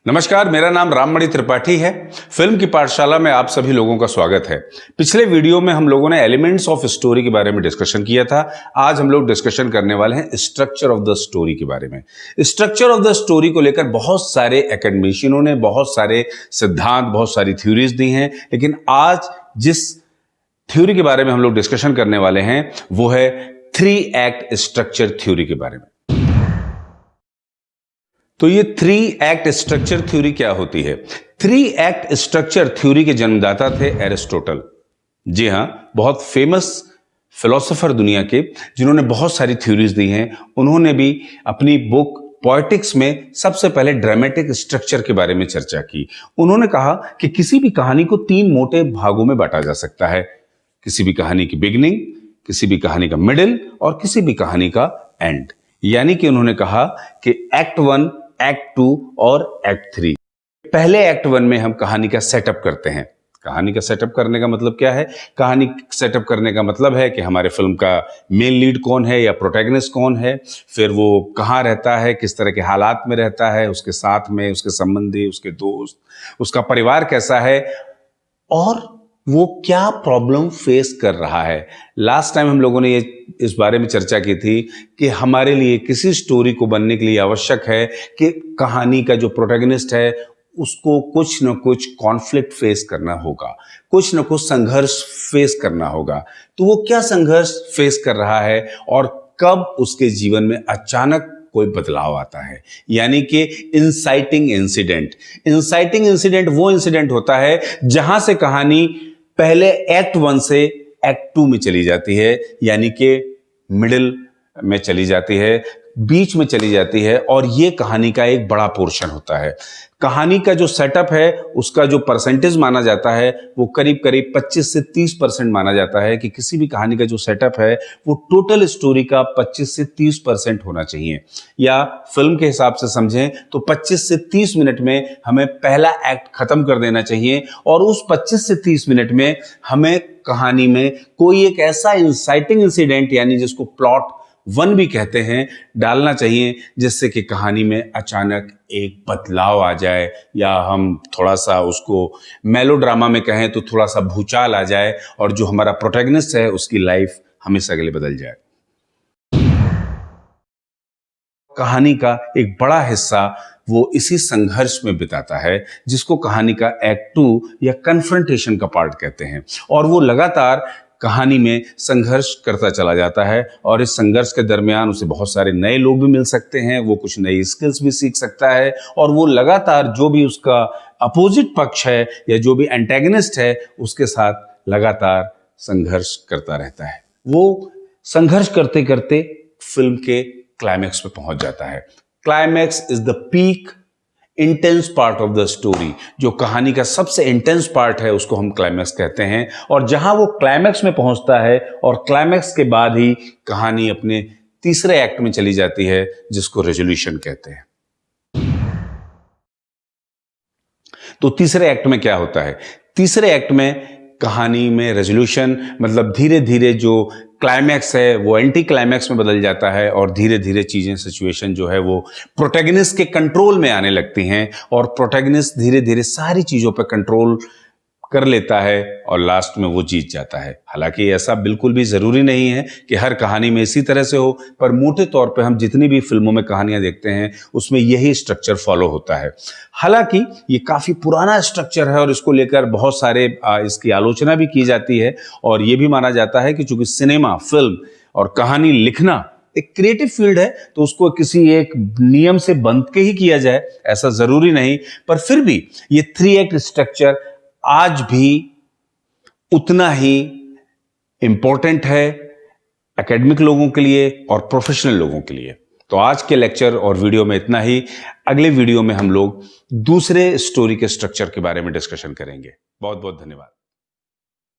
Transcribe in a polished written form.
नमस्कार, मेरा नाम राममणि त्रिपाठी है। फिल्म की पाठशाला में आप सभी लोगों का स्वागत है। पिछले वीडियो में हम लोगों ने एलिमेंट्स ऑफ स्टोरी के बारे में डिस्कशन किया था। आज हम लोग डिस्कशन करने वाले हैं स्ट्रक्चर ऑफ द स्टोरी के बारे में। स्ट्रक्चर ऑफ द स्टोरी को लेकर बहुत सारे एकेडमिशियनों ने बहुत सारे सिद्धांत, बहुत सारी थ्योरीज दी हैं, लेकिन आज जिस थ्योरी के बारे में हम लोग डिस्कशन करने वाले हैं वो है 3 एक्ट स्ट्रक्चर थ्योरी के बारे में। तो ये 3 एक्ट स्ट्रक्चर थ्योरी क्या होती है? 3 एक्ट स्ट्रक्चर थ्योरी के जन्मदाता थे एरिस्टोटल। जी हां, बहुत फेमस फिलोसोफर दुनिया के, जिन्होंने बहुत सारी थ्योरीज दी हैं। उन्होंने भी अपनी बुक पोएटिक्स में सबसे पहले ड्रामेटिक स्ट्रक्चर के बारे में चर्चा की। उन्होंने कहा कि किसी भी कहानी को 3 मोटे भागों में बांटा जा सकता है। किसी भी कहानी की बिगिनिंग, किसी भी कहानी का मिडिल और किसी भी कहानी का एंड। यानी कि उन्होंने कहा कि एक्ट 1, एक्ट 2 और एक्ट 3। पहले एक्ट 1 में हम कहानी का सेटअप करते हैं। कहानी का सेटअप करने का मतलब क्या है? कहानी सेटअप करने का मतलब है कि हमारे फिल्म का मेन लीड कौन है या प्रोटैगनिस्ट कौन है, फिर वो कहाँ रहता है, किस तरह के हालात में रहता है, उसके साथ में उसके संबंधी, उसके दोस्त, उसका परिवार कैसा है और वो क्या प्रॉब्लम फेस कर रहा है। लास्ट टाइम हम लोगों ने इस बारे में चर्चा की थी कि हमारे लिए किसी स्टोरी को बनने के लिए आवश्यक है कि कहानी का जो प्रोटैगनिस्ट है उसको कुछ न कुछ कॉन्फ्लिक्ट फेस करना होगा, कुछ न कुछ संघर्ष फेस करना होगा। तो वो क्या संघर्ष फेस कर रहा है और कब उसके जीवन में अचानक कोई बदलाव आता है, यानी कि इंसाइटिंग इंसिडेंट। इंसाइटिंग इंसिडेंट वो इंसिडेंट होता है जहां से कहानी पहले एक्ट 1 से एक्ट 2 में चली जाती है, यानी कि मिडिल में चली जाती है, बीच में चली जाती है, और ये कहानी का एक बड़ा पोर्शन होता है। कहानी का जो सेटअप है उसका जो परसेंटेज माना जाता है वो करीब करीब 25 से 30% माना जाता है कि किसी भी कहानी का जो सेटअप है वो टोटल स्टोरी का 25 से 30% होना चाहिए। या फिल्म के हिसाब से समझें तो 25 से 30 मिनट में हमें पहला एक्ट खत्म कर देना चाहिए और उस 25 से 30 मिनट में हमें कहानी में कोई एक ऐसा इंसाइटिंग इंसिडेंट, यानी जिसको प्लॉट 1 भी कहते हैं, डालना चाहिए, जिससे कि कहानी में अचानक एक बदलाव आ जाए, या हम थोड़ा सा उसको मेलोड्रामा में कहें तो थोड़ा सा भूचाल आ जाए और जो हमारा प्रोटैगनिस्ट है उसकी लाइफ हमेशा के लिए बदल जाए। कहानी का एक बड़ा हिस्सा वो इसी संघर्ष में बिताता है, जिसको कहानी का एक्ट 2 या कन्फ्रंटेशन का पार्ट कहते हैं। और वो लगातार कहानी में संघर्ष करता चला जाता है और इस संघर्ष के दरमियान उसे बहुत सारे नए लोग भी मिल सकते हैं, वो कुछ नई स्किल्स भी सीख सकता है, और वो लगातार जो भी उसका अपोजिट पक्ष है या जो भी एंटेगनिस्ट है उसके साथ लगातार संघर्ष करता रहता है। वो संघर्ष करते करते फिल्म के क्लाइमैक्स पे पहुंच जाता है। Climax is the peak intense part of the story. जो कहानी का सबसे इंटेंस पार्ट है उसको हम क्लाइमैक्स कहते हैं, और जहां वो क्लाइमैक्स में पहुंचता है और क्लाइमैक्स के बाद ही कहानी अपने तीसरे एक्ट में चली जाती है, जिसको रेजोल्यूशन कहते हैं। तो तीसरे एक्ट में क्या होता है? तीसरे एक्ट में कहानी में रेजोल्यूशन मतलब धीरे धीरे जो क्लाइमैक्स है वो एंटी क्लाइमैक्स में बदल जाता है और धीरे धीरे चीजें, सिचुएशन जो है वो प्रोटैगनिस्ट के कंट्रोल में आने लगती हैं और प्रोटैगनिस्ट धीरे धीरे सारी चीजों पर कंट्रोल कर लेता है और लास्ट में वो जीत जाता है। हालांकि ऐसा बिल्कुल भी जरूरी नहीं है कि हर कहानी में इसी तरह से हो, पर मोटे तौर पे हम जितनी भी फिल्मों में कहानियां देखते हैं उसमें यही स्ट्रक्चर फॉलो होता है। हालांकि ये काफी पुराना स्ट्रक्चर है और इसको लेकर बहुत सारे इसकी आलोचना भी की जाती है, और ये भी माना जाता है कि चूंकि सिनेमा, फिल्म और कहानी लिखना एक क्रिएटिव फील्ड है तो उसको किसी एक नियम से बंध के ही किया जाए, ऐसा जरूरी नहीं। पर फिर भी ये 3 एक्ट स्ट्रक्चर आज भी उतना ही इंपॉर्टेंट है एकेडमिक लोगों के लिए और प्रोफेशनल लोगों के लिए। तो आज के लेक्चर और वीडियो में इतना ही। अगले वीडियो में हम लोग दूसरे स्टोरी के स्ट्रक्चर के बारे में डिस्कशन करेंगे। बहुत बहुत धन्यवाद।